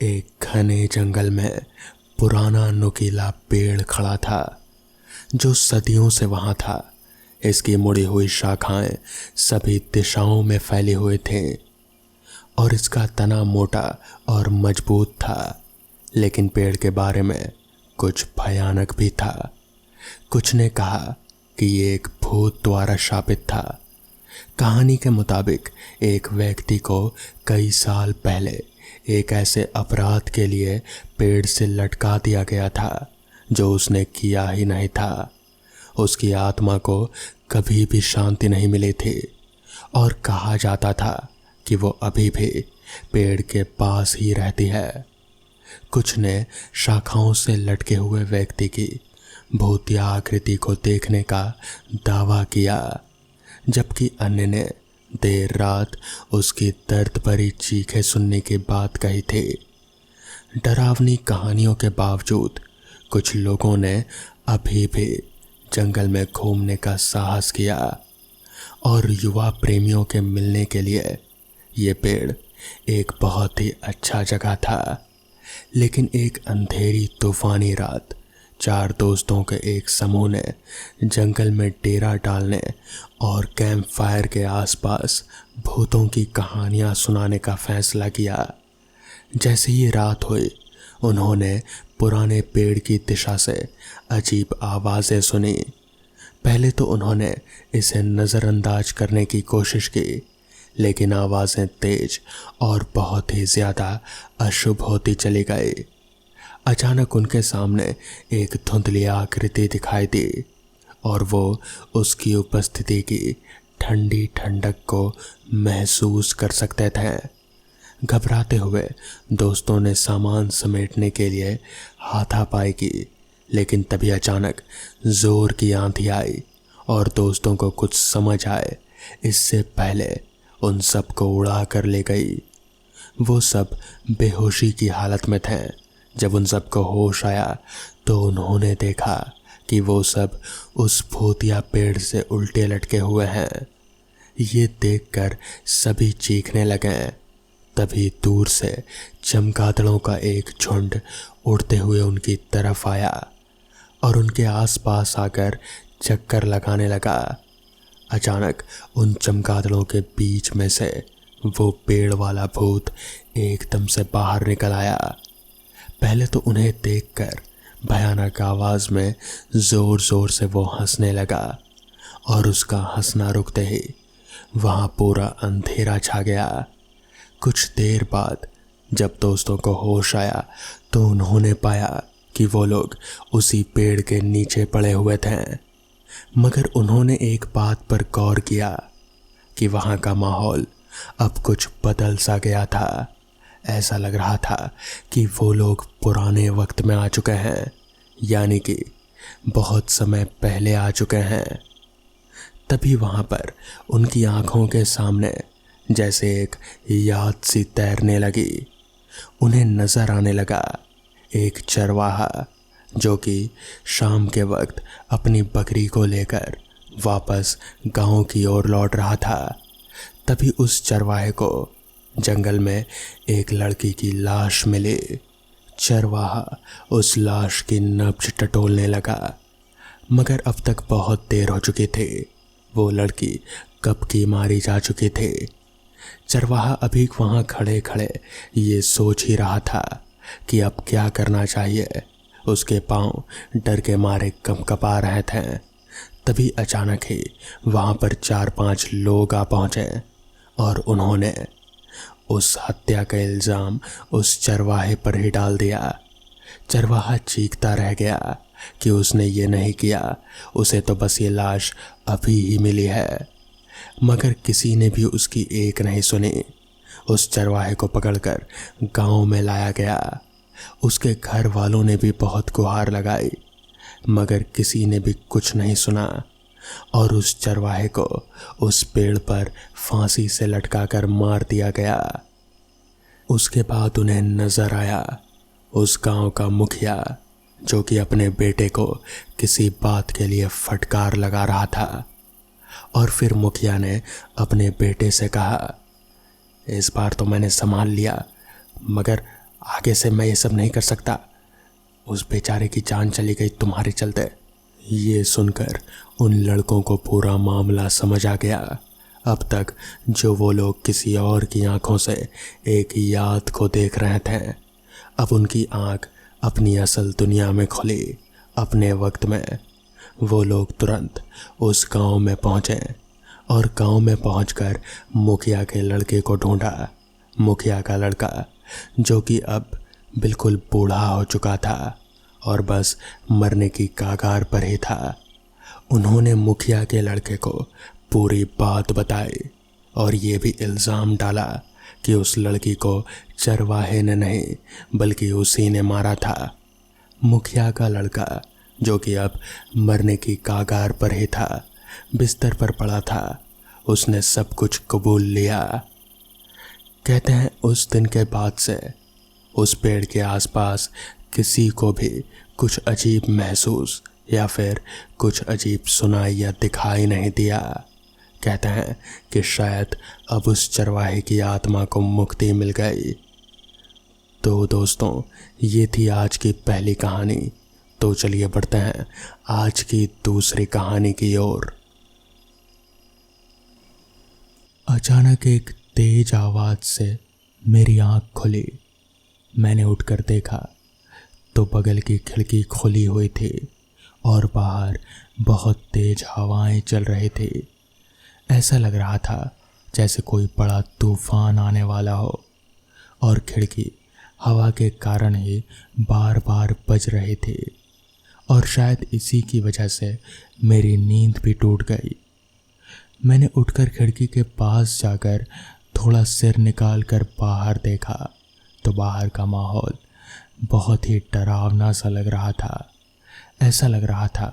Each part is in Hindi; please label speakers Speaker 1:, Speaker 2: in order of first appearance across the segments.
Speaker 1: एक घने जंगल में पुराना नुकीला पेड़ खड़ा था जो सदियों से वहां था। इसकी मुड़ी हुई शाखाएं सभी दिशाओं में फैली हुई थीं और इसका तना मोटा और मजबूत था। लेकिन पेड़ के बारे में कुछ भयानक भी था। कुछ ने कहा कि ये एक भूत द्वारा शापित था। कहानी के मुताबिक एक व्यक्ति को कई साल पहले एक ऐसे अपराध के लिए पेड़ से लटका दिया गया था जो उसने किया ही नहीं था। उसकी आत्मा को कभी भी शांति नहीं मिली थी और कहा जाता था कि वो अभी भी पेड़ के पास ही रहती है। कुछ ने शाखाओं से लटके हुए व्यक्ति की भूतिया आकृति को देखने का दावा किया, जबकि अन्य ने देर रात उसकी दर्द भरी चीखें सुनने की बात कही थी। डरावनी कहानियों के बावजूद कुछ लोगों ने अभी भी जंगल में घूमने का साहस किया और युवा प्रेमियों के मिलने के लिए ये पेड़ एक बहुत ही अच्छा जगह था। लेकिन एक अंधेरी तूफानी रात 4 दोस्तों के एक समूह ने जंगल में डेरा डालने और कैंप फायर के आसपास भूतों की कहानियां सुनाने का फैसला किया। जैसे ही रात हुई, उन्होंने पुराने पेड़ की दिशा से अजीब आवाज़ें सुनी। पहले तो उन्होंने इसे नज़रअंदाज करने की कोशिश की, लेकिन आवाज़ें तेज और बहुत ही ज़्यादा अशुभ होती चली गई। अचानक उनके सामने एक धुंधली आकृति दिखाई दी और वो उसकी उपस्थिति की ठंडी ठंडक को महसूस कर सकते थे। घबराते हुए दोस्तों ने सामान समेटने के लिए हाथापाई की, लेकिन तभी अचानक जोर की आंधी आई और दोस्तों को कुछ समझ आए इससे पहले उन सब को उड़ा कर ले गई। वो सब बेहोशी की हालत में थे। जब उन सब को होश आया तो उन्होंने देखा कि वो सब उस भूतिया पेड़ से उल्टे लटके हुए हैं। ये देखकर सभी चीखने लगे। तभी दूर से चमगादड़ों का एक झुंड उड़ते हुए उनकी तरफ आया और उनके आसपास आकर चक्कर लगाने लगा। अचानक उन चमगादड़ों के बीच में से वो पेड़ वाला भूत एकदम से बाहर निकल आया। पहले तो उन्हें देखकर भयानक आवाज में जोर जोर से वो हंसने लगा और उसका हंसना रुकते ही वहां पूरा अंधेरा छा गया। कुछ देर बाद जब दोस्तों को होश आया तो उन्होंने पाया कि वो लोग उसी पेड़ के नीचे पड़े हुए थे। मगर उन्होंने एक बात पर गौर किया कि वहां का माहौल अब कुछ बदल सा गया था। ऐसा लग रहा था कि वो लोग पुराने वक्त में आ चुके हैं, यानी कि बहुत समय पहले आ चुके हैं। तभी वहां पर उनकी आंखों के सामने जैसे एक याद सी तैरने लगी। उन्हें नजर आने लगा एक चरवाहा जो कि शाम के वक्त अपनी बकरी को लेकर वापस गांव की ओर लौट रहा था। तभी उस चरवाहे को जंगल में एक लड़की की लाश मिली। चरवाहा उस लाश की नब्ज टटोलने लगा, मगर अब तक बहुत देर हो चुकी थी। वो लड़की कब की मारी जा चुकी थी। चरवाहा अभी वहां खड़े खड़े ये सोच ही रहा था कि अब क्या करना चाहिए। उसके पांव डर के मारे कंपकपा रहे थे। तभी अचानक ही वहां पर 4-5 लोग आ पहुंचे और उन्होंने उस हत्या का इल्ज़ाम उस चरवाहे पर ही डाल दिया। चरवाहा चीखता रह गया कि उसने ये नहीं किया, उसे तो बस ये लाश अभी ही मिली है। मगर किसी ने भी उसकी एक नहीं सुनी। उस चरवाहे को पकड़कर गांव में लाया गया। उसके घर वालों ने भी बहुत गुहार लगाई, मगर किसी ने भी कुछ नहीं सुना और उस चरवाहे को उस पेड़ पर फांसी से लटकाकर मार दिया गया। उसके बाद उन्हें नजर आया उस गांव का मुखिया जो कि अपने बेटे को किसी बात के लिए फटकार लगा रहा था। और फिर मुखिया ने अपने बेटे से कहा, इस बार तो मैंने संभाल लिया, मगर आगे से मैं ये सब नहीं कर सकता। उस बेचारे की जान चली गई तुम्हारे चलते। ये सुनकर उन लड़कों को पूरा मामला समझ आ गया। अब तक जो वो लोग किसी और की आंखों से एक याद को देख रहे थे, अब उनकी आंख अपनी असल दुनिया में खुली। अपने वक्त में वो लोग तुरंत उस गांव में पहुंचे और गांव में पहुंचकर मुखिया के लड़के को ढूंढा। मुखिया का लड़का जो कि अब बिल्कुल बूढ़ा हो चुका था और बस मरने की कगार पर ही था। उन्होंने मुखिया के लड़के को पूरी बात बताई और ये भी इल्ज़ाम डाला कि उस लड़की को चरवाहे ने नहीं बल्कि उसी ने मारा था। मुखिया का लड़का जो कि अब मरने की कगार पर ही था, बिस्तर पर पड़ा था, उसने सब कुछ कबूल लिया। कहते हैं उस दिन के बाद से उस पेड़ के आसपास किसी को भी कुछ अजीब महसूस या फिर कुछ अजीब सुनाई या दिखाई नहीं दिया। कहते हैं कि शायद अब उस चरवाहे की आत्मा को मुक्ति मिल गई। तो दोस्तों, ये थी आज की पहली कहानी। तो चलिए बढ़ते हैं आज की दूसरी कहानी की ओर। अचानक एक तेज आवाज से मेरी आंख खुली। मैंने उठकर देखा तो बगल की खिड़की खुली हुई थी और बाहर बहुत तेज हवाएं चल रही थी। ऐसा लग रहा था जैसे कोई बड़ा तूफान आने वाला हो और खिड़की हवा के कारण ही बार बार बज रही थी और शायद इसी की वजह से मेरी नींद भी टूट गई। मैंने उठकर खिड़की के पास जाकर थोड़ा सिर निकाल कर बाहर देखा तो बाहर का माहौल बहुत ही डरावना सा लग रहा था। ऐसा लग रहा था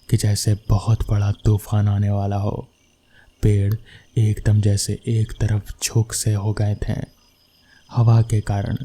Speaker 1: कि जैसे बहुत बड़ा तूफान आने वाला हो। पेड़ एकदम जैसे एक तरफ झुक से हो गए थे हवा के कारण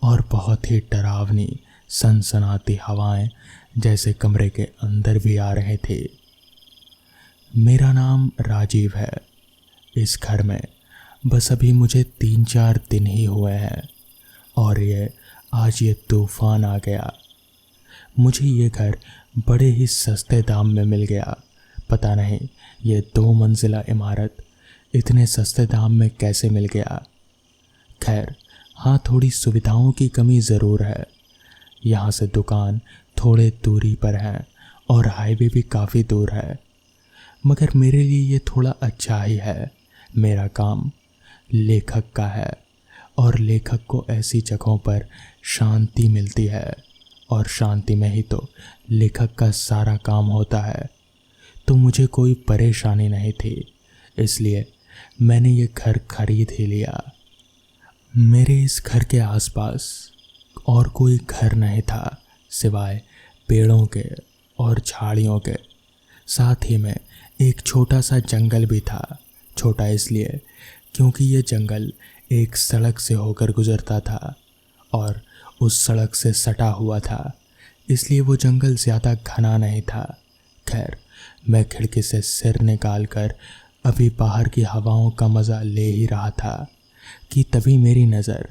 Speaker 1: और बहुत ही डरावनी सनसनाती हवाएं जैसे कमरे के अंदर भी आ रहे थे। मेरा नाम राजीव है। इस घर में बस अभी मुझे 3-4 दिन ही हुए हैं और आज ये तूफान आ गया। मुझे ये घर बड़े ही सस्ते दाम में मिल गया। पता नहीं ये 2 मंजिला इमारत इतने सस्ते दाम में कैसे मिल गया। खैर हाँ, थोड़ी सुविधाओं की कमी ज़रूर है। यहाँ से दुकान थोड़े दूरी पर है और हाईवे भी काफ़ी दूर है, मगर मेरे लिए ये थोड़ा अच्छा ही है। मेरा काम लेखक का है और लेखक को ऐसी जगहों पर शांति मिलती है और शांति में ही तो लेखक का सारा काम होता है। तो मुझे कोई परेशानी नहीं थी, इसलिए मैंने ये घर खरीद ही लिया। मेरे इस घर के आसपास और कोई घर नहीं था सिवाय पेड़ों के और झाड़ियों के। साथ ही में एक छोटा सा जंगल भी था। छोटा इसलिए क्योंकि ये जंगल एक सड़क से होकर गुजरता था और उस सड़क से सटा हुआ था, इसलिए वो जंगल ज़्यादा घना नहीं था। खैर मैं खिड़की से सिर निकाल कर अभी बाहर की हवाओं का मज़ा ले ही रहा था कि तभी मेरी नज़र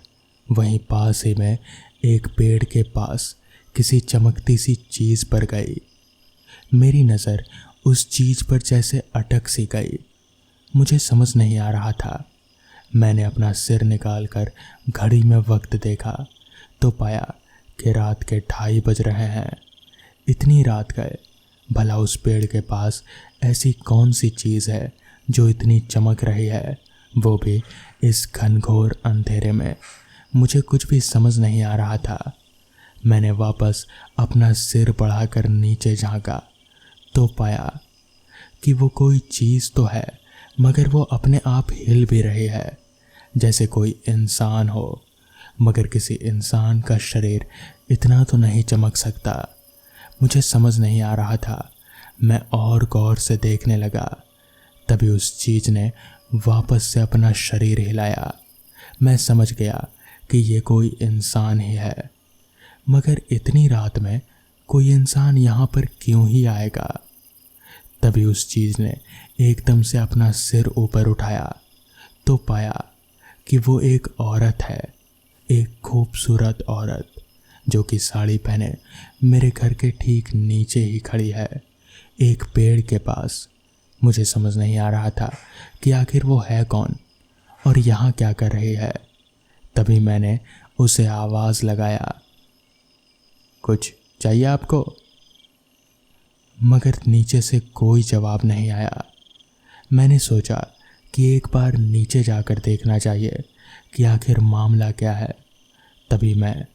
Speaker 1: वहीं पास ही में एक पेड़ के पास किसी चमकती सी चीज़ पर गई। मेरी नज़र उस चीज़ पर जैसे अटक सी गई। मुझे समझ नहीं आ रहा था। मैंने अपना सिर निकालकर घड़ी में वक्त देखा तो पाया कि रात के 2:30 बज रहे हैं। इतनी रात गए, भला उस पेड़ के पास ऐसी कौन सी चीज़ है जो इतनी चमक रही है, वो भी इस घनघोर अंधेरे में। मुझे कुछ भी समझ नहीं आ रहा था। मैंने वापस अपना सिर बढ़ाकर नीचे झांका तो पाया कि वो कोई चीज़ तो है, मगर वो अपने आप हिल भी रही है जैसे कोई इंसान हो, मगर किसी इंसान का शरीर इतना तो नहीं चमक सकता। मुझे समझ नहीं आ रहा था। मैं और गौर से देखने लगा, तभी उस चीज़ ने वापस से अपना शरीर हिलाया। मैं समझ गया कि ये कोई इंसान ही है, मगर इतनी रात में कोई इंसान यहाँ पर क्यों ही आएगा। तभी उस चीज़ ने एकदम से अपना सिर ऊपर उठाया तो पाया कि वो एक औरत है, एक खूबसूरत औरत जो कि साड़ी पहने मेरे घर के ठीक नीचे ही खड़ी है, एक पेड़ के पास। मुझे समझ नहीं आ रहा था कि आखिर वो है कौन और यहाँ क्या कर रही है। तभी मैंने उसे आवाज़ लगाया, कुछ चाहिए आपको? मगर नीचे से कोई जवाब नहीं आया। मैंने सोचा कि एक बार नीचे जाकर देखना चाहिए कि आखिर मामला क्या है। तभी मैं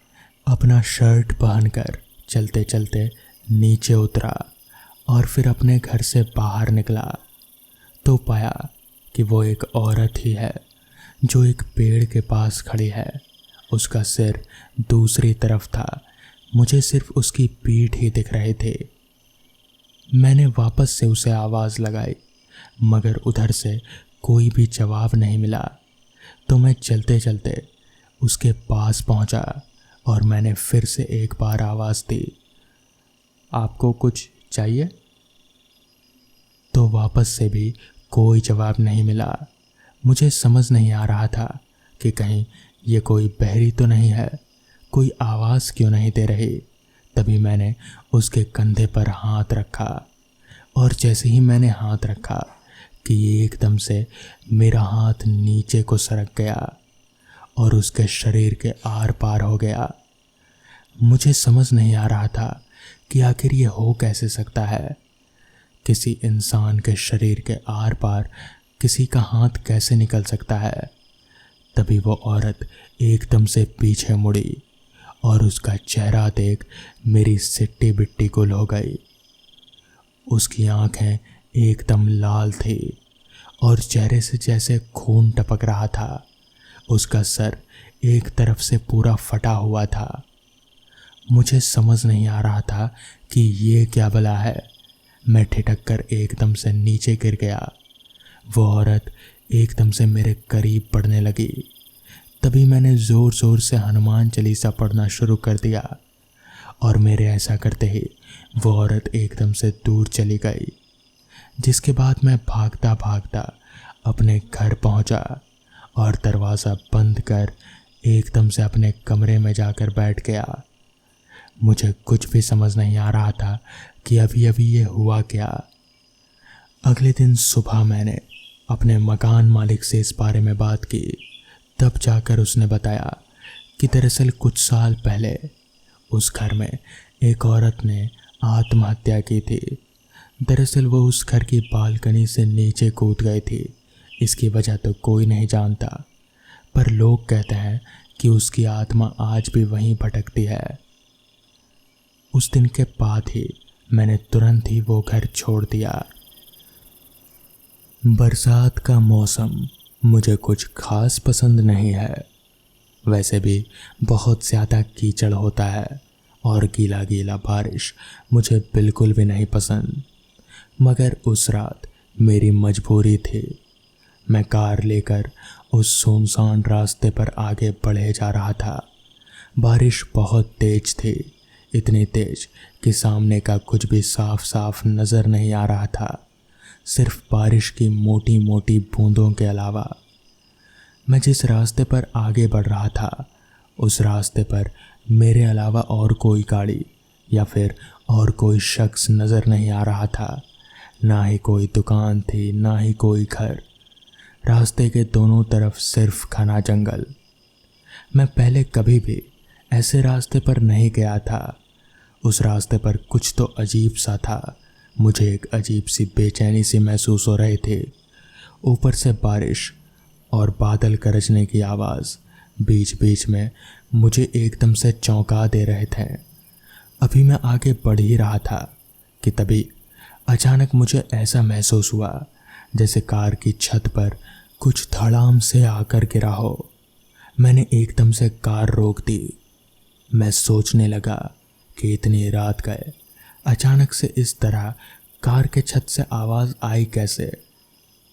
Speaker 1: अपना शर्ट पहनकर चलते चलते नीचे उतरा और फिर अपने घर से बाहर निकला तो पाया कि वो एक औरत ही है जो एक पेड़ के पास खड़ी है। उसका सिर दूसरी तरफ था, मुझे सिर्फ उसकी पीठ ही दिख रही थी। मैंने वापस से उसे आवाज़ लगाई मगर उधर से कोई भी जवाब नहीं मिला। तो मैं चलते चलते उसके पास पहुंचा और मैंने फिर से एक बार आवाज़ दी, आपको कुछ चाहिए? तो वापस से भी कोई जवाब नहीं मिला। मुझे समझ नहीं आ रहा था कि कहीं ये कोई बहरी तो नहीं है, कोई आवाज़ क्यों नहीं दे रही। तभी मैंने उसके कंधे पर हाथ रखा और जैसे ही मैंने हाथ रखा कि एकदम से मेरा हाथ नीचे को सरक गया और उसके शरीर के आर पार हो गया। मुझे समझ नहीं आ रहा था कि आखिर ये हो कैसे सकता है। किसी इंसान के शरीर के आर पार किसी का हाथ कैसे निकल सकता है। तभी वो औरत एकदम से पीछे मुड़ी और उसका चेहरा देख मेरी सिट्टी बिट्टी गुल हो गई। उसकी आंखें एकदम लाल थी और चेहरे से जैसे खून टपक रहा था। उसका सर एक तरफ से पूरा फटा हुआ था। मुझे समझ नहीं आ रहा था कि ये क्या भला है। मैं ठिठक कर एकदम से नीचे गिर गया। वो औरत एकदम से मेरे करीब पड़ने लगी। तभी मैंने ज़ोर ज़ोर से हनुमान चालीसा पढ़ना शुरू कर दिया और मेरे ऐसा करते ही वो औरत एकदम से दूर चली गई। जिसके बाद मैं भागता भागता अपने घर पहुंचा और दरवाज़ा बंद कर एकदम से अपने कमरे में जाकर बैठ गया। मुझे कुछ भी समझ नहीं आ रहा था कि अभी अभी ये हुआ क्या। अगले दिन सुबह मैंने अपने मकान मालिक से इस बारे में बात की। तब जाकर उसने बताया कि दरअसल कुछ साल पहले उस घर में एक औरत ने आत्महत्या की थी। दरअसल वो उस घर की बालकनी से नीचे कूद गई थी। इसकी वजह तो कोई नहीं जानता, पर लोग कहते हैं कि उसकी आत्मा आज भी वहीं भटकती है। उस दिन के बाद ही मैंने तुरंत ही वो घर छोड़ दिया। बरसात का मौसम मुझे कुछ खास पसंद नहीं है। वैसे भी बहुत ज़्यादा कीचड़ होता है और गीला गीला बारिश मुझे बिल्कुल भी नहीं पसंद। मगर उस रात मेरी मजबूरी थी। मैं कार लेकर उस सुनसान रास्ते पर आगे बढ़े जा रहा था। बारिश बहुत तेज थी, इतनी तेज कि सामने का कुछ भी साफ साफ नज़र नहीं आ रहा था, सिर्फ बारिश की मोटी मोटी बूंदों के अलावा। मैं जिस रास्ते पर आगे बढ़ रहा था उस रास्ते पर मेरे अलावा और कोई गाड़ी या फिर और कोई शख्स नज़र नहीं आ रहा था। ना ही कोई दुकान थी, ना ही कोई घर। रास्ते के दोनों तरफ सिर्फ घना जंगल। मैं पहले कभी भी ऐसे रास्ते पर नहीं गया था। उस रास्ते पर कुछ तो अजीब सा था। मुझे एक अजीब सी बेचैनी सी महसूस हो रही थी। ऊपर से बारिश और बादल गरजने की आवाज़ बीच बीच में मुझे एकदम से चौंका दे रहे थे। अभी मैं आगे बढ़ ही रहा था कि तभी अचानक मुझे ऐसा महसूस हुआ जैसे कार की छत पर कुछ धड़ाम से आकर गिरा हो। मैंने एकदम से कार रोक दी। मैं सोचने लगा कि इतनी रात गए, अचानक से इस तरह कार के छत से आवाज़ आई कैसे?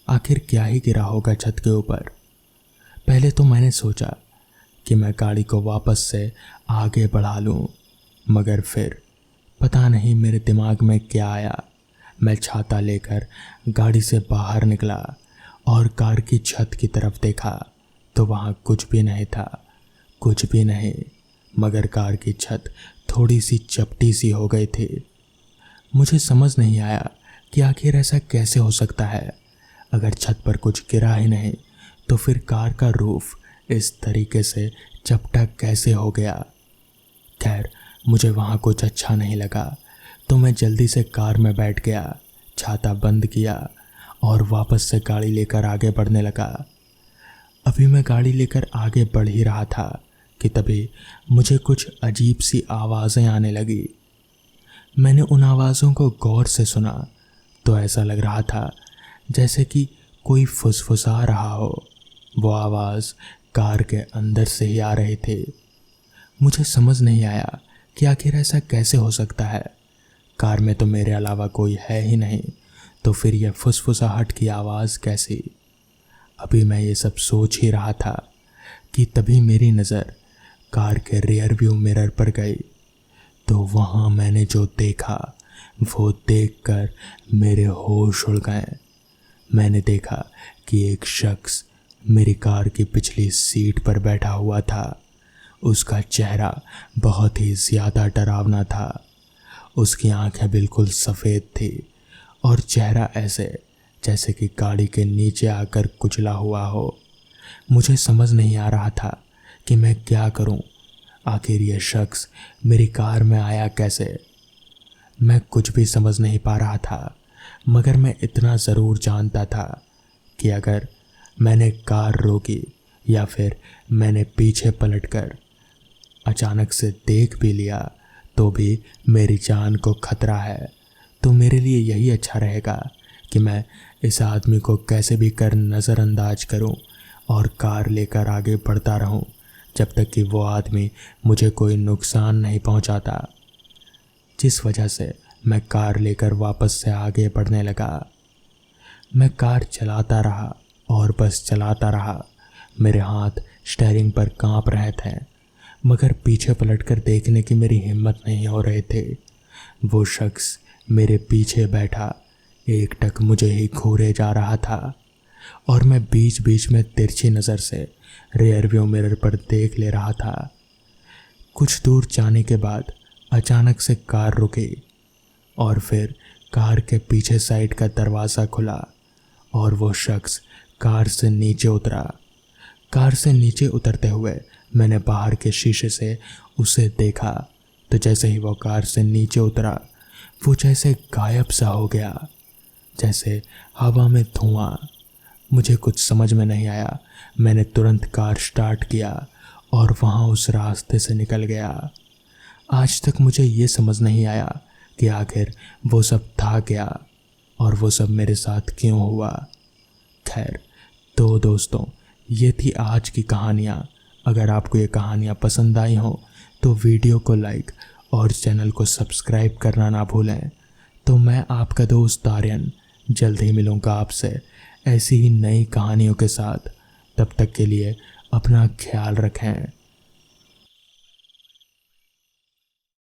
Speaker 1: आखिर क्या ही गिरा होगा छत के ऊपर? पहले तो मैंने सोचा कि मैं गाड़ी को वापस से आगे बढ़ा लूं, मगर फिर पता नहीं मेरे दिमाग में क्या आया। मैं छाता लेकर गाड़ी से बाहर निकला और कार की छत की तरफ देखा तो वहाँ कुछ भी नहीं था। कुछ भी नहीं, मगर कार की छत थोड़ी सी चपटी सी हो गई थी। मुझे समझ नहीं आया कि आखिर ऐसा कैसे हो सकता है। अगर छत पर कुछ गिरा ही नहीं तो फिर कार का रूफ इस तरीके से चपटा कैसे हो गया। खैर, मुझे वहाँ कुछ अच्छा नहीं लगा तो मैं जल्दी से कार में बैठ गया, छाता बंद किया और वापस से गाड़ी लेकर आगे बढ़ने लगा। अभी मैं गाड़ी लेकर आगे बढ़ ही रहा था कि तभी मुझे कुछ अजीब सी आवाज़ें आने लगी। मैंने उन आवाज़ों को गौर से सुना तो ऐसा लग रहा था जैसे कि कोई फुसफुसा रहा हो। वो आवाज़ कार के अंदर से ही आ रही थी। मुझे समझ नहीं आया कि आखिर ऐसा कैसे हो सकता है। कार में तो मेरे अलावा कोई है ही नहीं, तो फिर यह फुसफुसाहट की आवाज़ कैसी। अभी मैं ये सब सोच ही रहा था कि तभी मेरी नज़र कार के रियर व्यू मिरर पर गई तो वहाँ मैंने जो देखा वो देखकर मेरे होश उड़ गए। मैंने देखा कि एक शख्स मेरी कार की पिछली सीट पर बैठा हुआ था। उसका चेहरा बहुत ही ज़्यादा डरावना था। उसकी आंखें बिल्कुल सफ़ेद थी और चेहरा ऐसे जैसे कि गाड़ी के नीचे आकर कुचला हुआ हो। मुझे समझ नहीं आ रहा था कि मैं क्या करूं। आखिर यह शख्स मेरी कार में आया कैसे। मैं कुछ भी समझ नहीं पा रहा था, मगर मैं इतना ज़रूर जानता था कि अगर मैंने कार रोकी या फिर मैंने पीछे पलटकर अचानक से देख भी लिया तो भी मेरी जान को खतरा है। तो मेरे लिए यही अच्छा रहेगा कि मैं इस आदमी को कैसे भी कर नज़रअंदाज करूं और कार लेकर आगे बढ़ता रहूं जब तक कि वो आदमी मुझे कोई नुकसान नहीं पहुंचाता। जिस वजह से मैं कार लेकर वापस से आगे बढ़ने लगा। मैं कार चलाता रहा और बस चलाता रहा। मेरे हाथ स्टीयरिंग पर कांप रहे थे, मगर पीछे पलटकर देखने की मेरी हिम्मत नहीं हो रही थी। वो शख्स मेरे पीछे बैठा एकटक मुझे ही घूरे जा रहा था और मैं बीच बीच में तिरछी नज़र से रियर व्यू मिरर पर देख ले रहा था। कुछ दूर जाने के बाद अचानक से कार रुकी और फिर कार के पीछे साइड का दरवाज़ा खुला और वो शख्स कार से नीचे उतरा। कार से नीचे उतरते हुए मैंने बाहर के शीशे से उसे देखा तो जैसे ही वो कार से नीचे उतरा वो जैसे गायब सा हो गया, जैसे हवा में धुआं। मुझे कुछ समझ में नहीं आया। मैंने तुरंत कार स्टार्ट किया और वहाँ उस रास्ते से निकल गया। आज तक मुझे ये समझ नहीं आया कि आखिर वो सब था क्या और वो सब मेरे साथ क्यों हुआ। खैर, तो दोस्तों, ये थी आज की कहानियाँ। अगर आपको ये कहानियाँ पसंद आई हों तो वीडियो को लाइक और चैनल को सब्सक्राइब करना ना भूलें। तो मैं आपका दोस्त आर्यन जल्द ही मिलूँगा आपसे ऐसी ही नई कहानियों के साथ। तब तक के लिए अपना ख्याल रखें।